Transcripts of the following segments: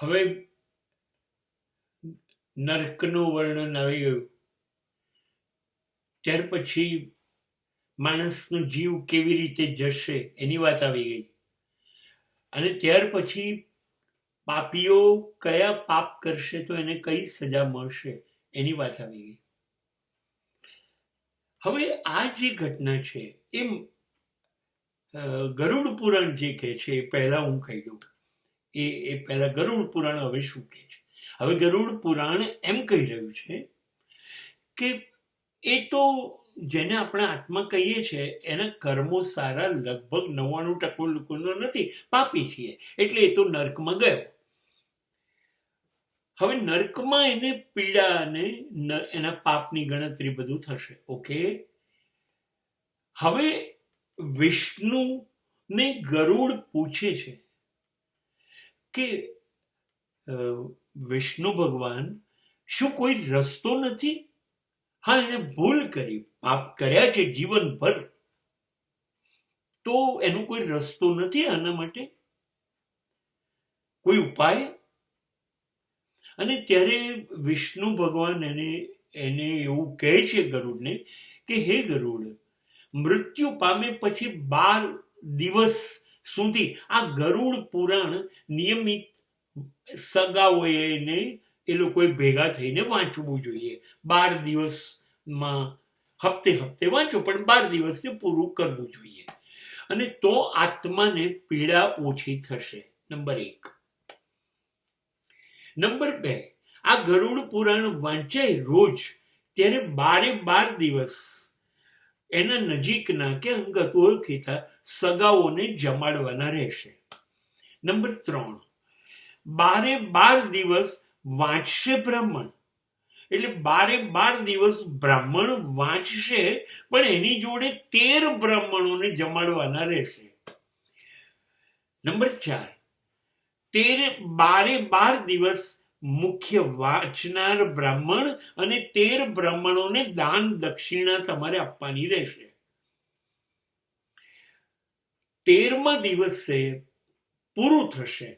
હવે નર્કનું વર્ણન આવી ગયું, ત્યાર પછી માણસનો જીવ કેવી રીતે જશે એની વાત આવી ગઈ, અને ત્યાર પછી પાપીઓ કયા પાપ કરશે તો એને કઈ સજા મળશે એની વાત આવી ગઈ. હવે આ જે ઘટના છે એ ગરુડ પુરાણ જે કહે છે એ પહેલા હું કહી દઉં. એ પહેલા ગરુડ પુરાણ હવે શું કહે છે? હવે ગરુડ પુરાણ એમ કહી રહ્યું છે કે એ તો જેને આપણે આત્મા કહીએ છીએ એના કર્મો સારા લગભગ 99% લોકોનો નથી, પાપી છીએ, એટલે એ તો નર્કમાં ગયો. હવે નર્કમાં એને પીડા અને એના પાપની ગણતરી બધું થશે. ઓકે, હવે વિષ્ણુને ગરુડ પૂછે છે કે વિષ્ણુ ભગવાન, શું કોઈ રસ્તો નથી? હા, એને ભૂલ કરી, પાપ કર્યા છે જીવનભર, તો એનો કોઈ રસ્તો નથી આના માટે? કોઈ ઉપાય? અને ત્યારે વિષ્ણુ ભગવાન એને એવું કહે છે ગરુડને કે હે ગરુડ, મૃત્યુ પામે પછી 12 દિવસ સુધી આ ગરુડ પુરાણ નિયમિત સગાઓને એ લોકોએ ભેગા થઈને વાંચવું જોઈએ. 12 દિવસમાં હપ્તે હપ્તે વાંચો, પણ 12 દિવસે પૂરું કરવું જોઈએ, અને તો આત્માને પીડા ઓછી થશે. નંબર 1. નંબર 2, આ ગરુડ પુરાણ વાંચાય રોજ, ત્યારે 12 દિવસ એના નજીકના કે અંગત ઓળખીતા સગાઓને જમાડવાના રહેશે. નંબર 3, 12 દિવસ વાંચશે બ્રાહ્મણ, એટલે 12 દિવસ બ્રાહ્મણ વાંચશે, પણ એની જોડે 13 બ્રાહ્મણોને જમાડવાના રહેશે. નંબર 4, 12 દિવસ મુખ્ય વાંચનાર બ્રાહ્મણ અને 13 બ્રાહ્મણોને દાન દક્ષિણા તમારે આપવાની રહેશે. 13મા દિવસે પૂરું થશે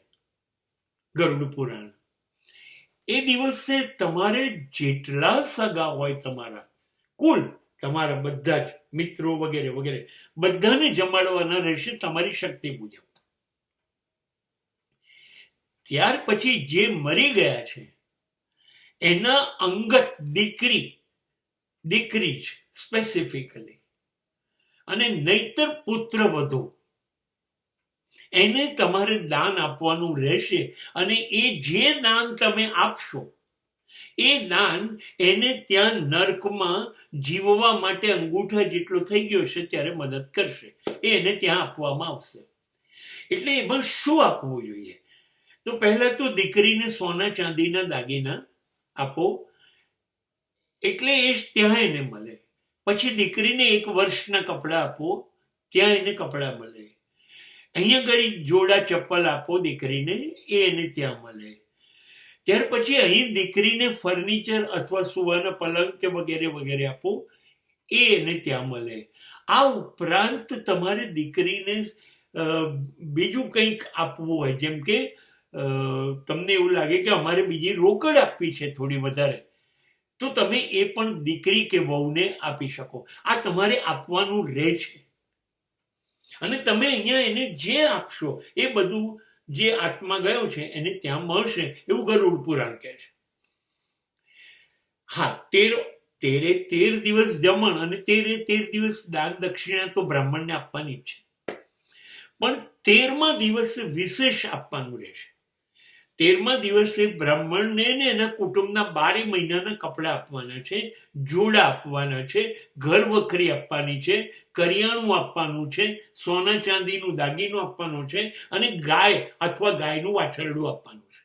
ગરુડ પુરાણ. એ દિવસે તમારે જેટલા સગા હોય તમારા, કુલ તમારા બધા જ મિત્રો વગેરે વગેરે બધાને જમાડવાના રહેશે તમારી શક્તિ મુજબ. ત્યાર પછી જે મરી ગયા છે એના અંગત દીકરી જ સ્પેસિફિકલી, અને નહીતર પુત્ર વધુ, એને તમારે દાન આપવાનું રહેશે. અને એ જે દાન તમે આપશો એ દાન એને ત્યાં નર્કમાં જીવવા માટે અંગૂઠા જેટલો થઈ ગયો છે ત્યારે મદદ કરશે, એને ત્યાં આપવામાં આવશે. એટલે એમાં શું આપવું જોઈએ? તો પહેલા તો દીકરીને સોના ચાંદીના દાગીના આપો, એટલે એ ત્યાં એને મળે. પછી દીકરીને 1 વર્ષના કપડા આપો, ત્યાં એને કપડા મળે. અહીંયા આગળ જોડા ચપ્પલ આપો દીકરીને, એ એને ત્યાં મળે. ત્યાર પછી અહીં દીકરીને ફર્નિચર અથવા સુવાના પલંગ કે વગેરે વગેરે આપો, એ એને ત્યાં મળે. આ ઉપરાંત તમારે દીકરીને બીજું કંઈક આપવું હોય, જેમ કે તમને એવું લાગે કે અમારે બીજી રોકડ આપવી છે થોડી વધારે, તો તમે એ પણ દીકરી કે વહુને આપી શકો. આ તમારે આપવાનું રહે છે. અને તમે અહીંયા એને જે આપશો એ બધું જે આત્મા ગયો છે એને ત્યાં મળશે, એવું ગરુડ પુરાણ કહે છે. હા, 13 દિવસ જમણ અને 13 દિવસ દાન દક્ષિણા તો બ્રાહ્મણને આપવાની જ છે, પણ 13મા દિવસે વિશેષ આપવાનું રહેશે. 13મા દિવસે બ્રાહ્મણને એના કુટુંબના 12 મહિનાના કપડા આપવાના છે, જોડા આપવાના છે, ઘર વખરી આપવાની છે, કરિયાણું આપવાનું છે, સોના ચાંદીનું દાગીનું આપવાનું છે, અને ગાય અથવા ગાયનું વાછરડું આપવાનું છે.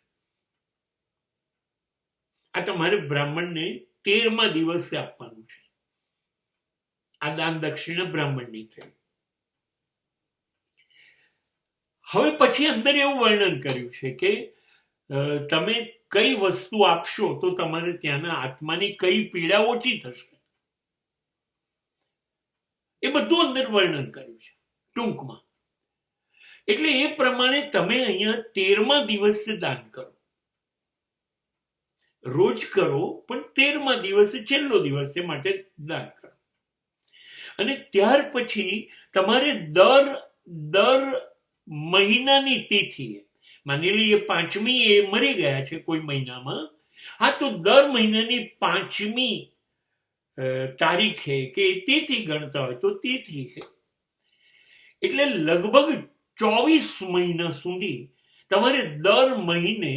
આ તમારે બ્રાહ્મણને 13મા દિવસે આપવાનું છે. આ દાન દક્ષિણા બ્રાહ્મણની થઈ. હવે પછી અંદર એવું વર્ણન કર્યું છે કે તમે કઈ વસ્તુ આપશો તો તમારે ત્યાંના આત્માની કઈ પીડા ઓછી થશે, એ બધું અંદર વર્ણન કર્યું છે ટૂંકમાં. એટલે એ પ્રમાણે તમે અહીંયા 13મા દિવસે દાન કરો. રોજ કરો, પણ 13મા દિવસે છેલ્લો દિવસ છે માટે દાન કરો. અને ત્યાર પછી તમારે દર મહિનાની તિથિએ, માની લઈએ 5મી એ મરી ગયા છે કોઈ મહિનામાં, હા તો દર મહિનાની 5મી તારીખે કે તિથિ ગણતા હોય તો તિથિ, એટલે લગભગ 24 મહિના સુધી તમારે દર મહિને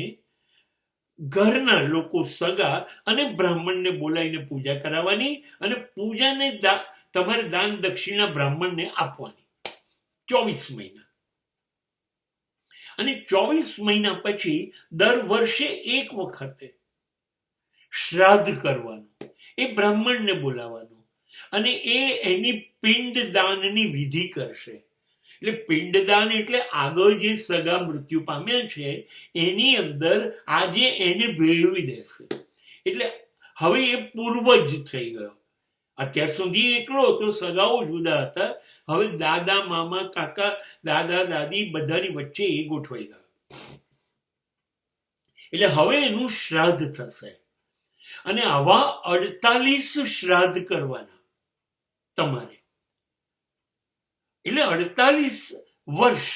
ઘરના લોકો સગા અને બ્રાહ્મણને બોલાવીને પૂજા કરાવવાની, અને પૂજાને તમારે દાન દક્ષિણા બ્રાહ્મણને આપવાની 24 મહિના. અને 24 મહિના પછી દર વર્ષે એક વખતે શ્રાદ્ધ કરવાનું, એ બ્રાહ્મણને બોલાવવાનું, અને એની પિંડદાનની વિધિ કરશે. એટલે પિંડદાન એટલે આગળ જે સગા મૃત્યુ પામ્યા છે એની અંદર આજે એને ભેળવી દેશે. એટલે હવે એ પૂર્વજ થઈ ગયો. અત્યાર સુધી એકલો હતો, સગાઓ જુદા હતા. હવે દાદા મામા કાકા દાદા દાદી બધાની વચ્ચે એ ગોઠવાઈ ગયો. એટલે હવે એનું શ્રાદ્ધ થશે, અને આવા 48 શ્રાદ્ધ કરવાના તમારે. એટલે 48 વર્ષ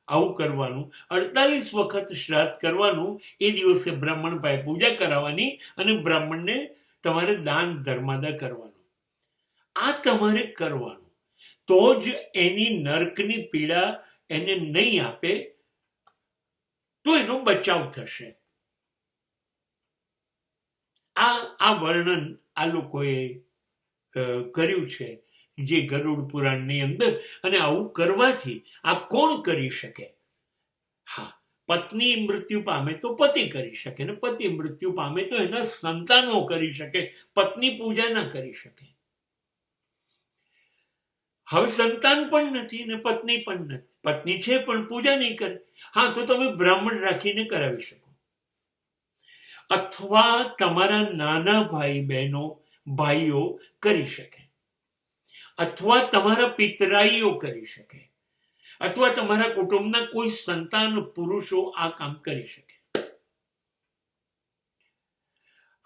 આવું કરવાનું, 48 વખત શ્રાદ્ધ કરવાનું. એ દિવસે બ્રાહ્મણ પાસે પૂજા કરાવવાની અને બ્રાહ્મણને તમારે દાન ધર્માદા કરવાનું. આ તમારે કરવાનું, તો જ એની નરકની પીડા એને નહીં આપે, તો એનો બચાવ થશે. આ વર્ણન આ લોકોએ કર્યું છે જે ગરુડ પુરાણની અંદર. અને આવું કરવાથી આ કોણ કરી શકે? હા, પત્ની મૃત્યુ પામે તો પતિ કરી શકે, ને પતિ મૃત્યુ પામે તો એના સંતાનો કરી શકે, પત્ની પૂજા ના કરી શકે. હવે સંતાન પણ નથી ને પત્ની પણ નથી, પત્ની છે પણ પૂજા નહીં કરે, હા તો તમે બ્રાહ્મણ રાખીને કરાવી શકો. અથવા તમારા નાના ભાઈ બહેનો ભાઈઓ કરી શકે, અથવા તમારા પિતરાઈઓ કરી શકે, અથવા તમારા કુટુંબના કોઈ સંતાન પુરુષો આ કામ કરી શકે.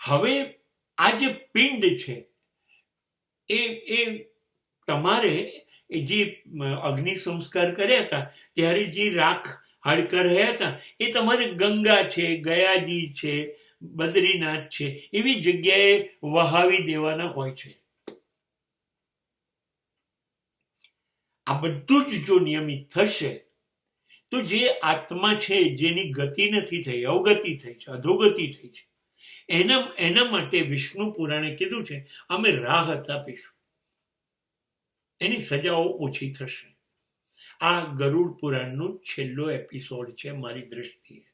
હવે આ જે પિંડ છે એ તમારે જે અગ્નિ સંસ્કાર કર્યા હતા ત્યારે જે રાખ હાડકા રહ્યા હતા એ તમારે ગંગા છે, ગયાજી છે, બદ્રીનાથ છે, એવી જગ્યાએ વહાવી દેવાના હોય છે. આ બધું જ જો નિયમિત થશે તો જે આત્મા છે જેની ગતિ નથી થઈ, અવગતિ થઈ છે, અધોગતિ થઈ છે, એના માટે વિષ્ણુ પુરાણે કીધું છે અમે રાહત આપીશું, એની સજાઓ ઓછી થશે. આ ગરુડ પુરાણનો છેલ્લો એપિસોડ છે મારી દ્રષ્ટિએ.